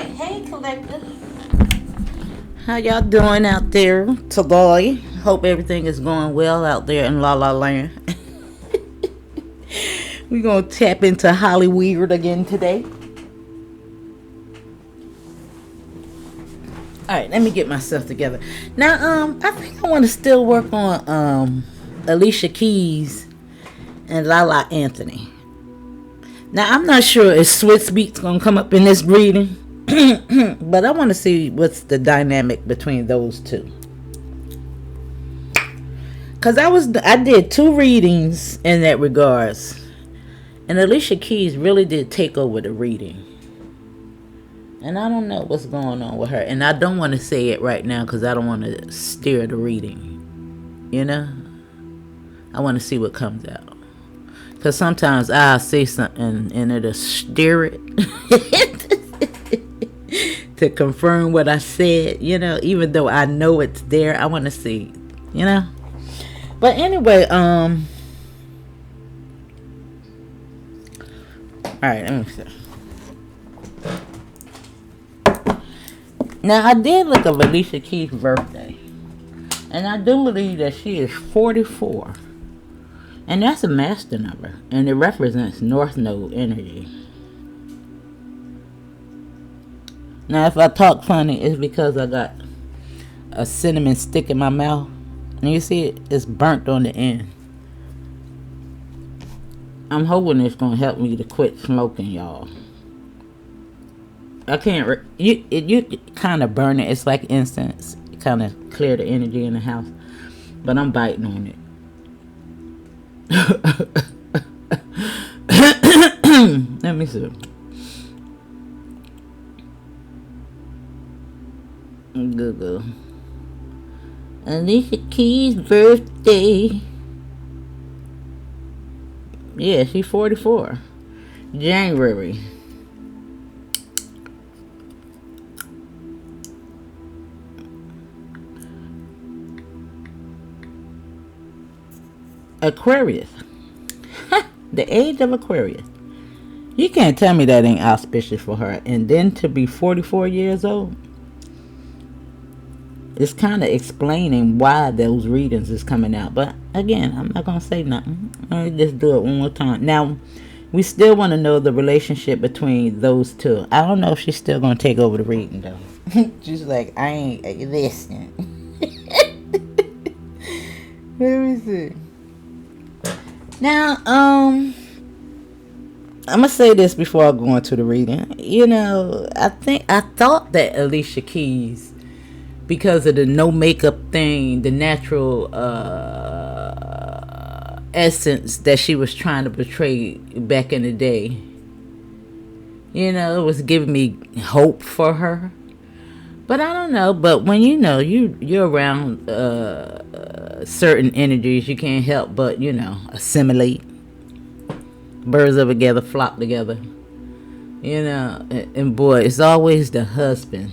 Alright, hey collective. How y'all doing out there today? Hope everything is going well out there in La La Land. We're gonna tap into Hollywood again today. Alright, let me get myself together. Now, I think I want to still work on Alicia Keys and Lala Anthony. Now, I'm not sure if Swiss Beat's gonna come up in this reading, but I want to see what's the dynamic between those two. Cause I did 2 readings in that regards, and Alicia Keys really did take over the reading. And I don't know what's going on with her, and I don't want to say it right now because I don't want to steer the reading. You know, I want to see what comes out. Because sometimes I'll say something and it'll steer it to confirm what I said, you know, even though I know it's there. I want to see, you know. But anyway, all right, let me see. Now, I did look up Alicia Keys' birthday, and I do believe that she is 44. And that's a master number, and it represents North Node energy. Now, if I talk funny, it's because I got a cinnamon stick in my mouth. And you see it? It's burnt on the end. I'm hoping it's going to help me to quit smoking, y'all. I can't... You kind of burn it. It's like incense. It kind of clear the energy in the house. But I'm biting on it. Let me see. Google Alicia Keys' birthday. Yeah, she's 44. January. Aquarius. The age of Aquarius. You can't tell me that ain't auspicious for her. And then to be 44 years old, it's kind of explaining why those readings is coming out. But again, I'm not going to say nothing. Let me just do it one more time. Now, we still want to know the relationship between those two. I don't know if she's still going to take over the reading, though. She's like, I ain't listening. Let me see. Now, I'm going to say this before I go into the reading. You know, I thought that Alicia Keys, because of the no makeup thing, the natural essence that she was trying to portray back in the day, you know, it was giving me hope for her. But I don't know. But when you know you're around certain energies, you can't help but, you know, assimilate. Birds of a feather flock together. You know, and boy, it's always the husband,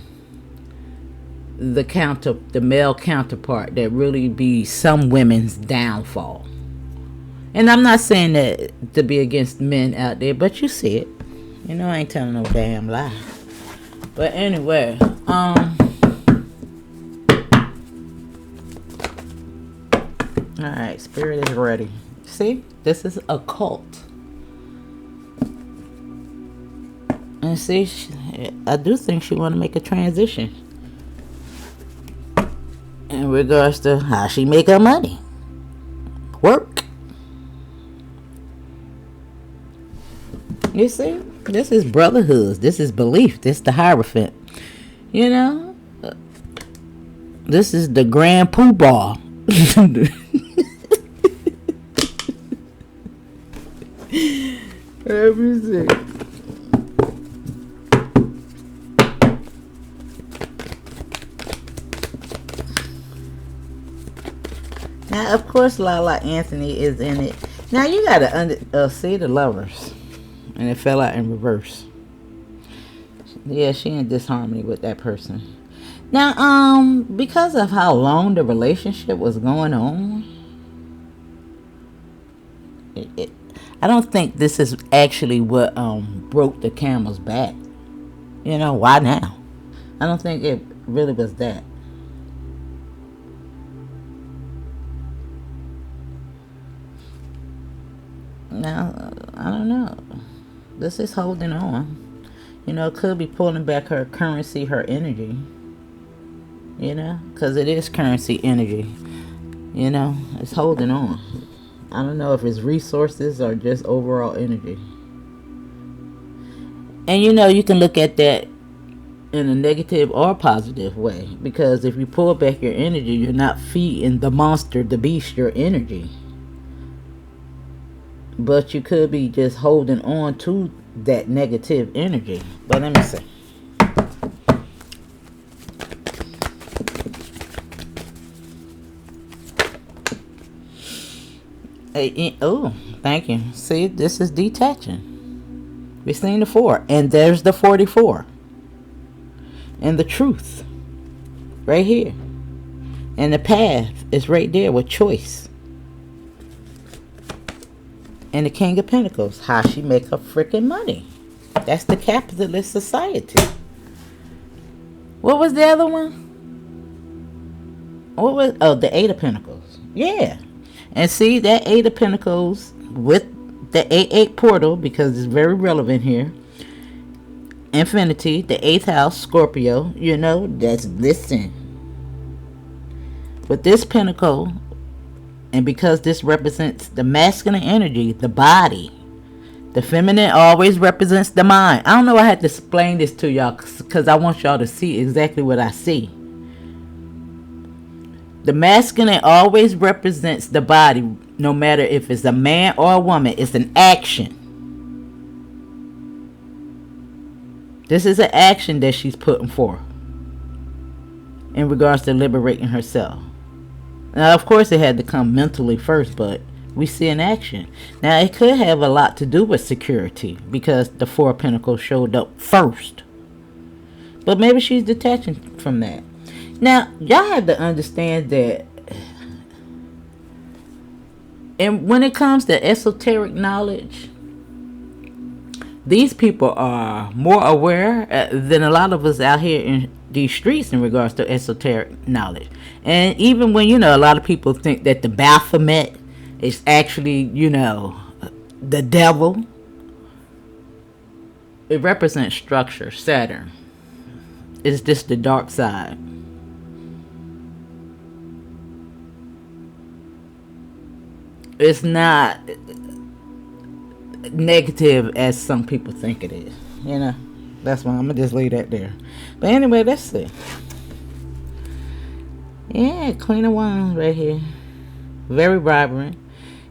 the male counterpart that really be some women's downfall. And I'm not saying that to be against men out there, but you see it. You know, I ain't telling no damn lie. But anyway, alright, spirit is ready. See, this is occult. And see, I do think she want to make a transition in regards to how she make her money. Work. You see, this is brotherhood. This is belief. This is the Hierophant. You know, this is the Grand Poobah. Let me see. Now, of course, Lala Anthony is in it. Now, you gotta see the Lovers. And it fell out in reverse. Yeah, she in disharmony with that person. Now, because of how long the relationship was going on, I don't think this is actually what broke the camel's back. You know, why now? I don't think it really was that. Now, I don't know. This is holding on. You know, it could be pulling back her currency, her energy. You know, because it is currency energy. You know, it's holding on. I don't know if it's resources or just overall energy. And you know, you can look at that in a negative or positive way, because if you pull back your energy, you're not feeding the monster, the beast, your energy. But you could be just holding on to that negative energy. But let me see. Oh, thank you. See, this is detaching. We've seen the 4, and there's the 44. And the truth right here. And the path is right there with choice. And the King of Pentacles, how she make her freaking money. That's the capitalist society. What was the other one? What was, oh, the 8 of Pentacles. Yeah. And see, that 8 of Pentacles with the 8-8 portal, because it's very relevant here. Infinity, the 8th house, Scorpio, you know, that's, listen. With this pentacle, and because this represents the masculine energy, the body, the feminine always represents the mind. I don't know, I had to explain this to y'all because I want y'all to see exactly what I see. The masculine always represents the body, no matter if it's a man or a woman. It's an action. This is an action that she's putting forth in regards to liberating herself. Now, of course, it had to come mentally first, but we see an action. Now, it could have a lot to do with security because the 4 of Pentacles showed up first. But maybe she's detaching from that. Now, y'all have to understand that, and when it comes to esoteric knowledge, these people are more aware than a lot of us out here in these streets in regards to esoteric knowledge. And even when, you know, a lot of people think that the Baphomet is actually, you know, the devil, it represents structure, Saturn. It's just the dark side. It's not negative as some people think it is. You know, that's why I'm gonna just leave that there. But anyway, let's see. Yeah, Queen of Wands right here, very vibrant.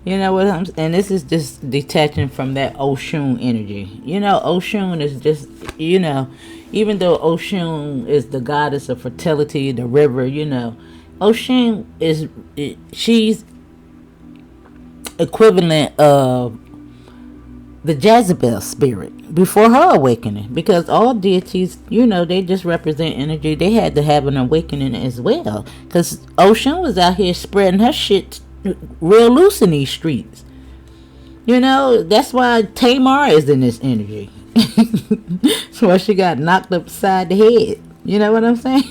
You know what I'm saying? And this is just detaching from that Oshun energy. You know, Oshun is just, you know, even though Oshun is the goddess of fertility, the river, you know, Oshun is, she's equivalent of the Jezebel spirit before her awakening, because all deities, you know, they just represent energy. They had to have an awakening as well, because Oshun was out here spreading her shit real loose in these streets. You know, that's why Tamar is in this energy. That's why she got knocked upside the head. You know what I'm saying?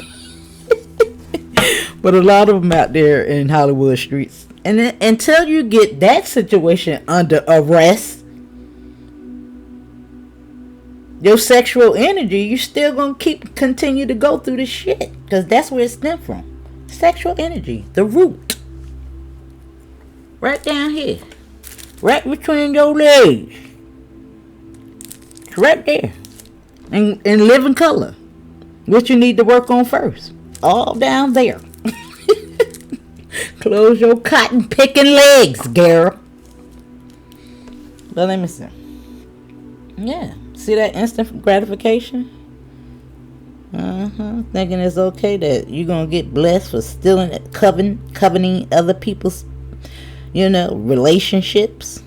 But a lot of them out there in Hollywood streets. And then, until you get that situation under arrest, your sexual energy, you still gonna continue to go through this shit, because that's where it stemmed from. Sexual energy, the root, right down here, right between your legs. It's right there, and living color, which you need to work on first. All down there. Close your cotton picking legs, girl. Well, let me see. Yeah. See that instant gratification? Thinking it's okay that you're going to get blessed for stealing, coveting other people's, you know, relationships.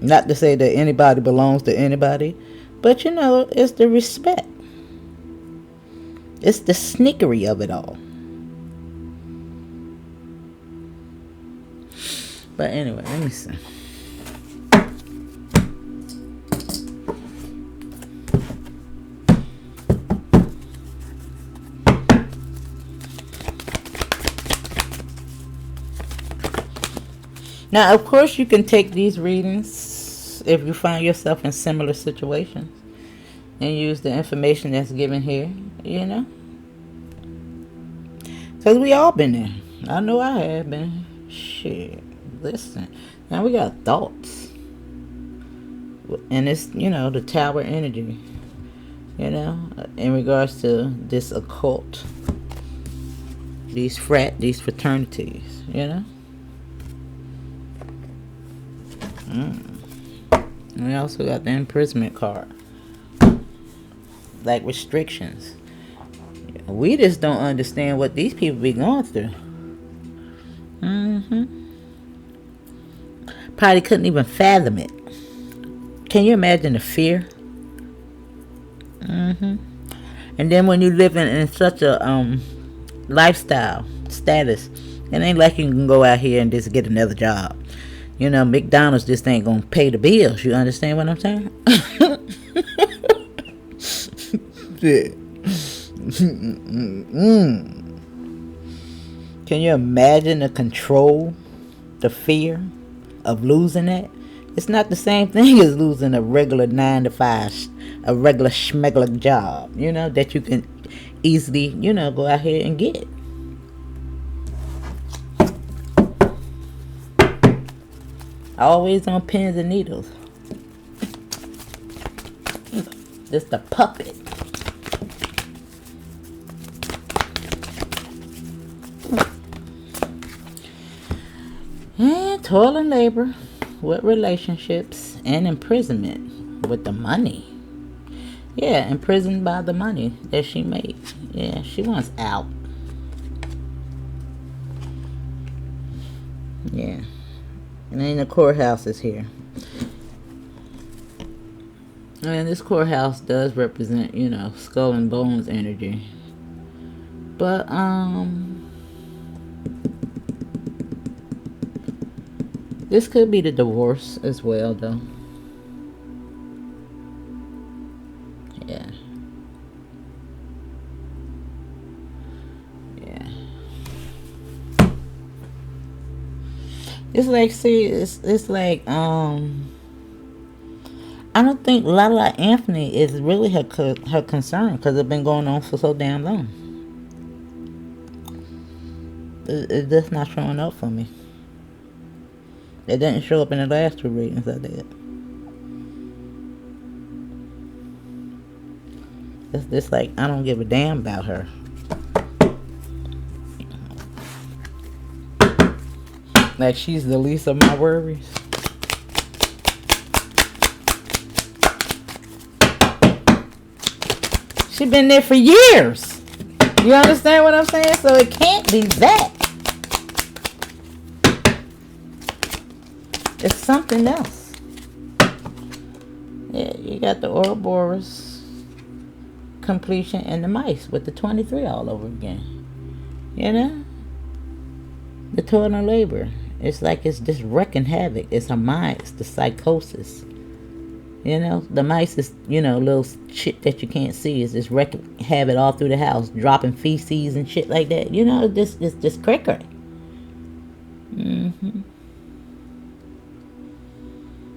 Not to say that anybody belongs to anybody, but, you know, it's the respect. It's the sneakery of it all. But anyway, let me see. Now, of course, you can take these readings if you find yourself in similar situations and use the information that's given here, you know. Because we all been there. I know I have been. Shit. Listen. Now we got thoughts. And it's, you know, the tower energy. You know, in regards to this occult. These fraternities, you know. And we also got the imprisonment card. Like restrictions. We just don't understand what these people be going through. Probably couldn't even fathom it. Can you imagine the fear? And then when you live in such a lifestyle status, it ain't like you can go out here and just get another job. You know, McDonald's just ain't gonna pay the bills. You understand what I'm saying? Shit. Can you imagine the control, the fear of losing that? It's not the same thing as losing a regular 9 to 5, a regular schmegler job, you know, that you can easily, you know, go out here and get. Always on pins and needles. Just a puppet. And toil and labor with relationships and imprisonment with the money. Yeah, imprisoned by the money that she made. Yeah, she wants out. Yeah. And then the courthouse is here. And this courthouse does represent, you know, skull and bones energy. But, this could be the divorce as well, though. Yeah. Yeah. It's like, see, it's like, I don't think Lala Anthony is really her concern, because it's been going on for so damn long. It's just not showing up for me. It didn't show up in the last 2 readings I did. It's just like, I don't give a damn about her. Like she's the least of my worries. She's been there for years. You understand what I'm saying? So it can't be that. It's something else. Yeah, you got the Ouroboros completion and the mice with the 23 all over again. You know? The toil and labor. It's like it's just wrecking havoc. It's a mind. It's the psychosis. You know? The mice is, you know, little shit that you can't see. It's just wrecking havoc all through the house. Dropping feces and shit like that. You know? It's just cray-cray.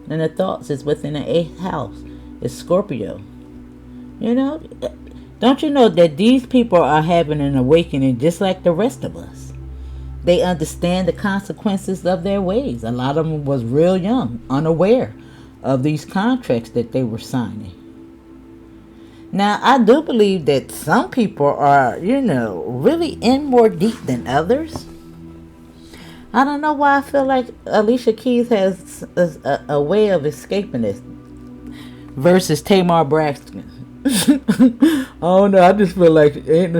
And the thoughts is within the 8th house. It's Scorpio. You know? Don't you know that these people are having an awakening just like the rest of us? They understand the consequences of their ways. A lot of them was real young, unaware of these contracts that they were signing. Now, I do believe that some people are, you know, really in more deep than others. I don't know why I feel like Alicia Keys has a way of escaping this versus Tamar Braxton. Oh no, I just feel like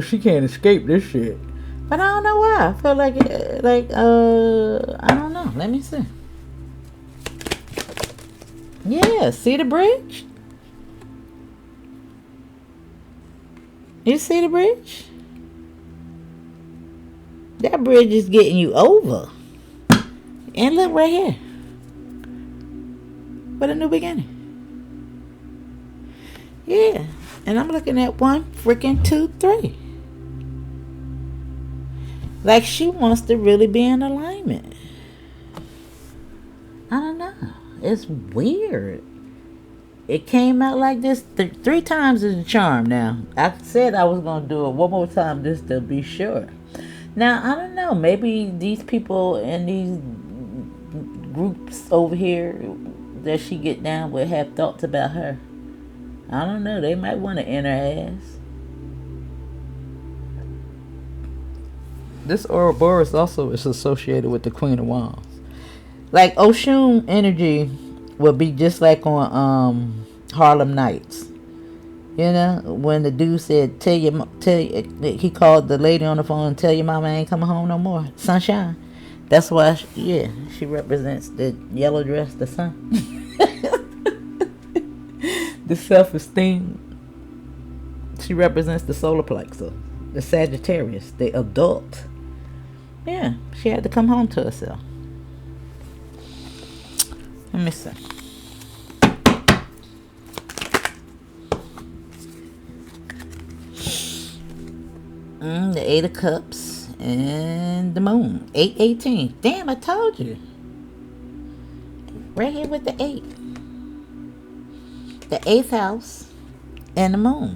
she can't escape this shit. But I don't know why. I feel like I don't know. Let me see. Yeah, see the bridge? You see the bridge? That bridge is getting you over. And look right here. What a new beginning. Yeah. And I'm looking at 1, freaking 2, 3. Like she wants to really be in alignment. It's weird. It came out like this 3 times is a charm now. I said I was going to do it one more time just to be sure. Now, I don't know. Maybe these people in these groups over here that she get down with have thoughts about her. I don't know. They might want to enter ass. This Ouroboros also is associated with the Queen of Wands. Like Oshun energy would be just like on Harlem Nights. You know, when the dude said, he called the lady on the phone and tell your mama ain't coming home no more. Sunshine. That's why, she represents the yellow dress, the sun. The self-esteem. She represents the solar plexus, the Sagittarius, the adult. Yeah, she had to come home to herself. Let me see. The 8 of Cups and the Moon. 8/18. Damn, I told you. Right here with the 8. The 8th house and the Moon.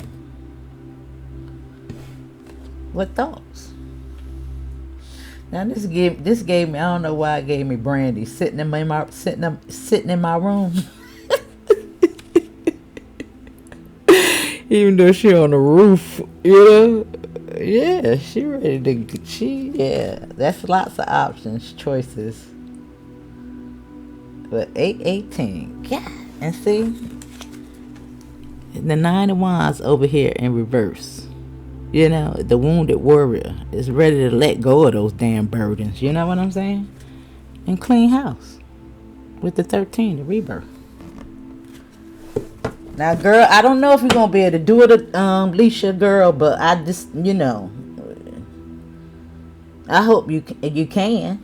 What thoughts? Now this gave me, I don't know why it gave me Brandy sitting in my room. Even though she on the roof, you know. Yeah, she ready to, that's lots of options, choices. But 8/18, yeah, and see, the 9 of Wands over here in reverse. You know, the wounded warrior is ready to let go of those damn burdens. You know what I'm saying? And clean house with the 13, the rebirth. Now, girl, I don't know if you're going to be able to do it, Alicia, girl, but I just, you know, I hope you can.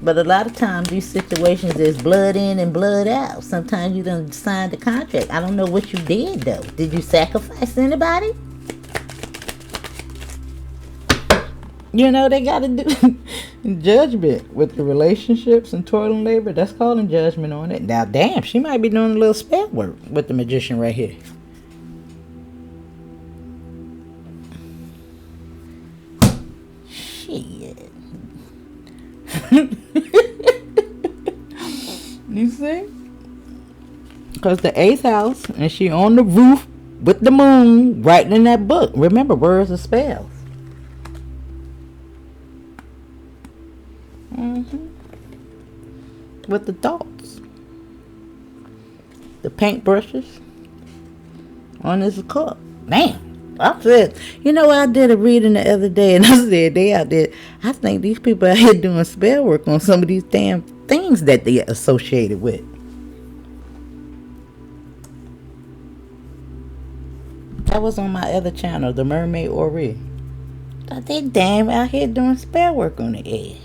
But a lot of times, these situations, there's blood in and blood out. Sometimes you done signed the contract. I don't know what you did, though. Did you sacrifice anybody? You know, they got to do judgment with the relationships and toil and labor. That's calling judgment on it. Now, damn, she might be doing a little spell work with the Magician right here. Shit. You see? Because the 8th house, and she on the roof with the moon, writing in that book. Remember, words are spells. With the thoughts, the paintbrushes on this cup. Man, I said, you know, I did a reading the other day, and I said they out there. I think these people out here doing spell work on some of these damn things that they associated with. That was on my other channel, the Mermaid Ori. Thought they damn out here doing spell work on the edge.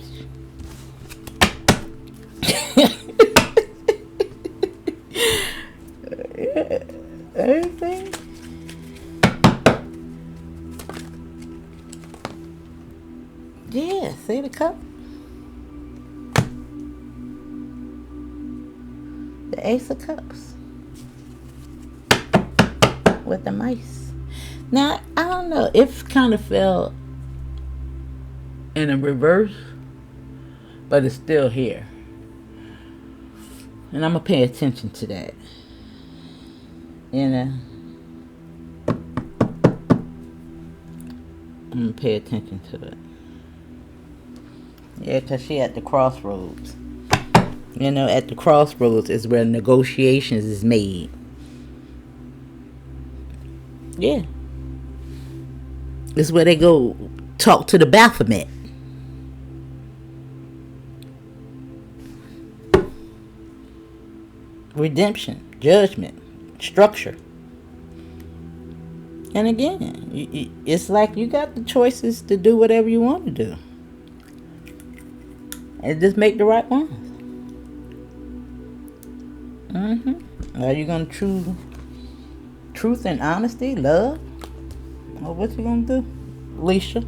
Everything. Yeah, see the cup? The Ace of Cups. With the mice. Now, I don't know. It kind of fell in a reverse, but it's still here. And I'm going to pay attention to that. You know? I'm going to pay attention to it. Yeah, because she at the crossroads. You know, at the crossroads is where negotiations is made. Yeah. It's where they go talk to the Baphomet. Redemption, judgment, structure. And again, it's like you got the choices to do whatever you want to do. And just make the right one. Are you going to choose truth and honesty, love? Or what you going to do, Alicia?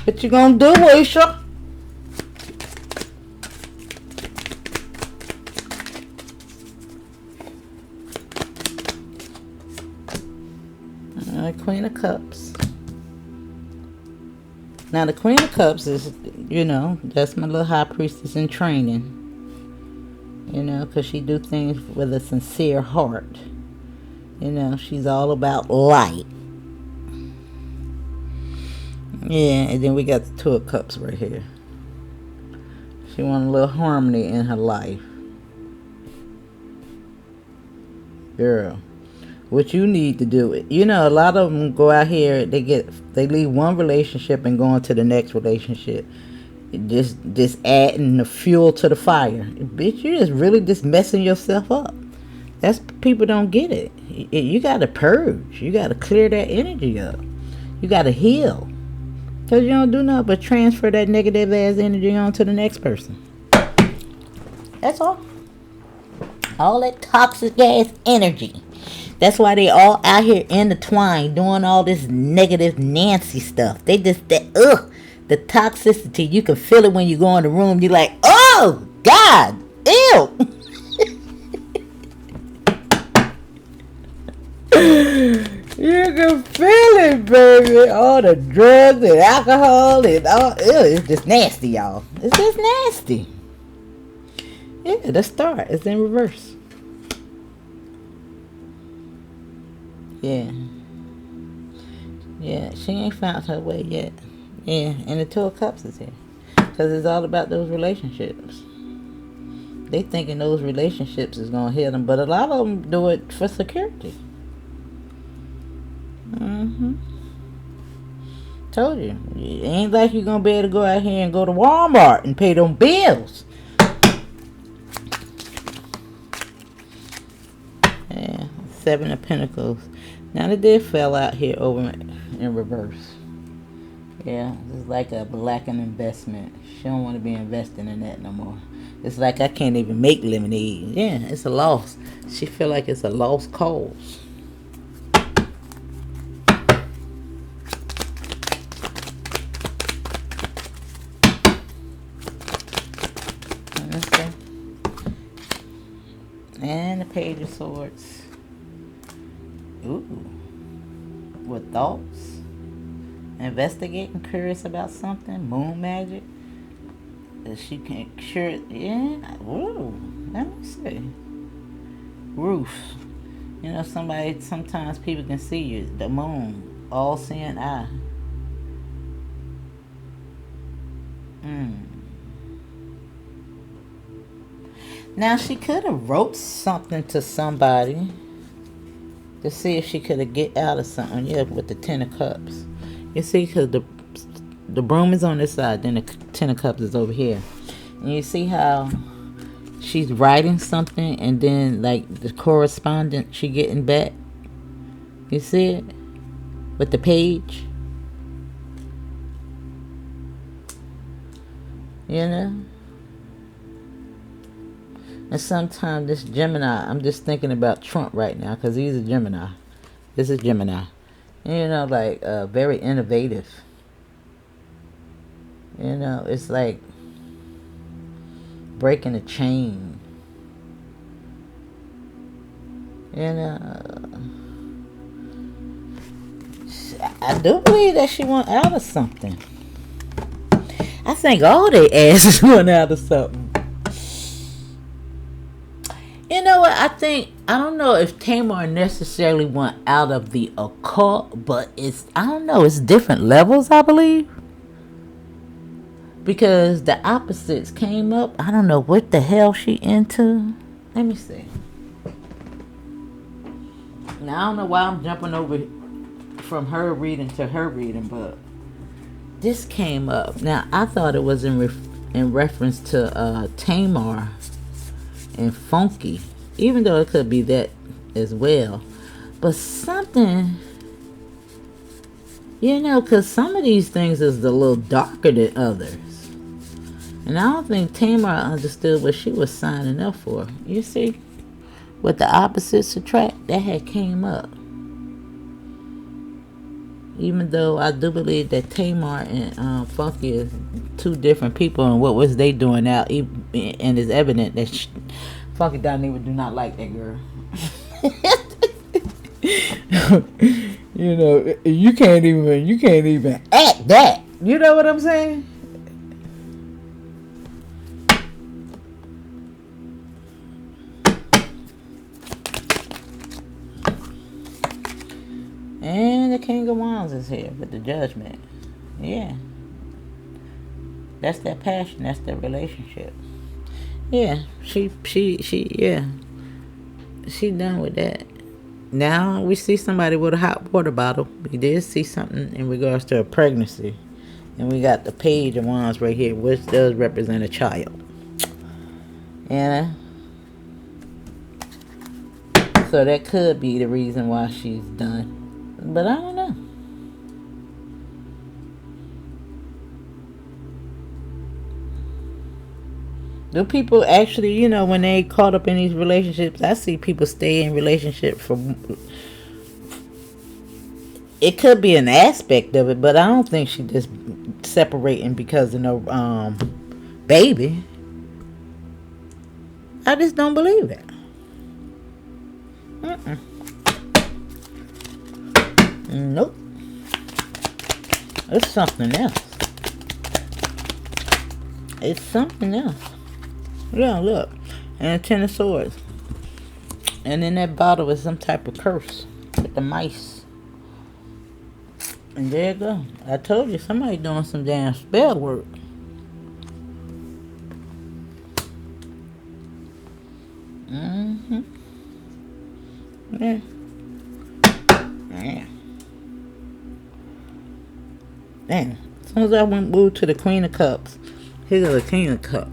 What you going to do, Alicia? Queen of Cups. Now the Queen of Cups is, that's my little high priestess in training. Because she do things with a sincere heart. She's all about light. Yeah, and then we got the Two of Cups right here. She want a little harmony in her life. Girl, what you need to do it. A lot of them go out here, they leave one relationship and go on to the next relationship. Just adding the fuel to the fire. Bitch, you just messing yourself up. That's, people don't get it. You gotta purge. You gotta clear that energy up. You gotta heal. Because you don't do nothing but transfer that negative ass energy on to the next person. That's all. All that toxic ass energy. That's why they all out here intertwined doing all this negative Nancy stuff. They just, the toxicity, you can feel it when you go in the room. You're like, oh, God, ew. You can feel it, baby. All the drugs and alcohol and all. Ew, it's just nasty, y'all. It's just nasty. Yeah, the star is in reverse. Yeah. Yeah, she ain't found her way yet. Yeah, and the Two of Cups is here. Because it's all about those relationships. They thinking those relationships is going to heal them. But a lot of them do it for security. Told you. It ain't like you're going to be able to go out here and go to Walmart and pay them bills. Yeah, Seven of Pentacles. Now they did fell out here over in reverse. Yeah, it's like a blackened investment. She don't want to be investing in that no more. It's like I can't even make lemonade. Yeah, it's a loss. She feel like it's a lost cause. And the Page of Swords. Ooh. With thoughts. Investigating, curious about something. Moon magic. She can't cure it. Yeah. Ooh. Let me see. Roof. Sometimes people can see you. The moon. All seeing eye. Now, she could have wrote something to somebody to see if she could have get out of something. Yeah, with the Ten of Cups. You see, because the broom is on this side, then the Ten of Cups is over here. And you see how she's writing something, and then, like, the correspondence she getting back. You see it? With the page. And sometimes this Gemini, I'm just thinking about Trump right now, because he's a Gemini. This is Gemini. And, very innovative. It's like breaking a chain. I do believe that she went out of something. I think all their asses went out of something. You know what? I don't know if Tamar necessarily went out of the occult, but it's different levels, I believe. Because the opposites came up. I don't know what the hell she into. Let me see. Now, I don't know why I'm jumping over from her reading to her reading, but this came up. Now, I thought it was in reference to Tamar and Funky, even though it could be that as well. But something, because some of these things is a little darker than others. And I don't think Tamar understood what she was signing up for. You see, with the opposites attract, that had came up. Even though I do believe that Tamar and Funky is two different people, and what was they doing out, and it's evident that Funky Dineva do not like that girl. You know, you can't even act that. You know what I'm saying? And the King of Wands is here with the Judgment. Yeah. That's that passion. That's that relationship. Yeah. She done with that. Now we see somebody with a hot water bottle. We did see something in regards to a pregnancy. And we got the Page of Wands right here, which does represent a child. Yeah. So that could be the reason why she's done. But I don't know. Do people actually, you know, when they caught up in these relationships, I see people stay in relationships for... It could be an aspect of it, but I don't think she just separating because of no baby. I just don't believe it. Nope. It's something else. It's something else. Yeah, look. And a 10 of Swords. And in that bottle is some type of curse with the mice. And there you go. I told you, somebody doing some damn spell work. Yeah. Yeah. Damn. As soon as I moved to the Queen of Cups, here's the King of Cups.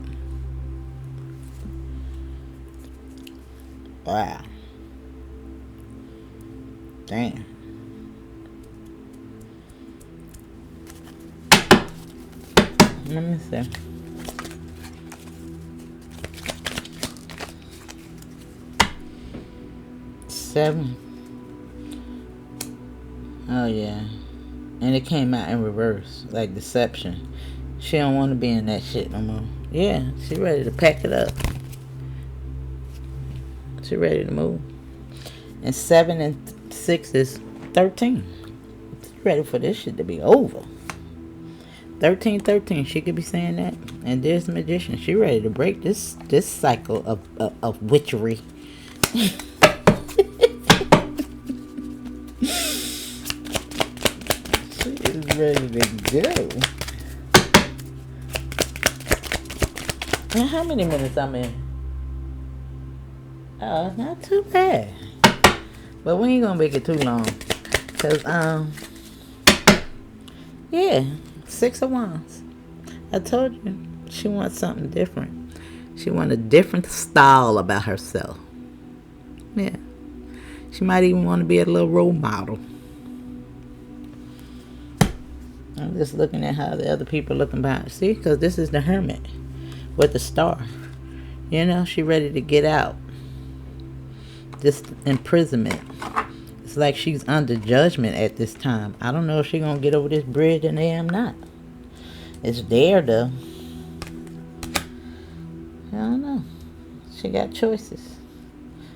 Wow. Damn. Let me see. Seven. Oh yeah. And it came out in reverse, like deception. She don't want to be in that shit no more. Yeah, she ready to pack it up. She ready to move. And 7 and 6 is 13. She ready for this shit to be over. 13, she could be saying that. And there's the Magician. She ready to break this cycle of witchery. She is ready to go. Now, how many minutes I'm in? Oh, it's not too bad. But we ain't gonna make it too long. Cause, yeah, 6 of Wands. I told you, she wants something different. She wants a different style about herself. Yeah. She might even want to be a little role model. I'm just looking at how the other people looking behind. See, because this is the Hermit with the star. You know, she ready to get out. This imprisonment. It's like she's under judgment at this time. I don't know if she's going to get over this bridge and I am not. It's there though. I don't know. She got choices.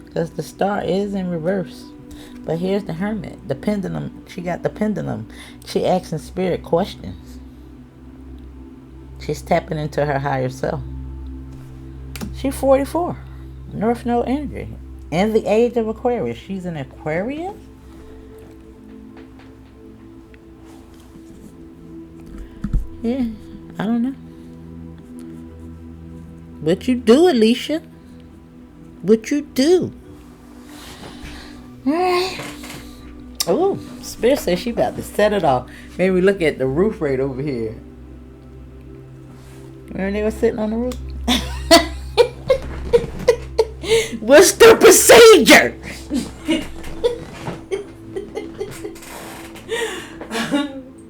Because the star is in reverse. But here's the Hermit. The pendulum. She got the pendulum. She asking spirit questions. She's tapping into her higher self. She's 44. North Node energy. In the age of Aquarius. She's an Aquarius? Yeah, I don't know. What you do, Alicia? What you do? Alright. Oh, Spirit says she about to set it off. Made me look at the roof right over here. Remember they were sitting on the roof? What's the procedure?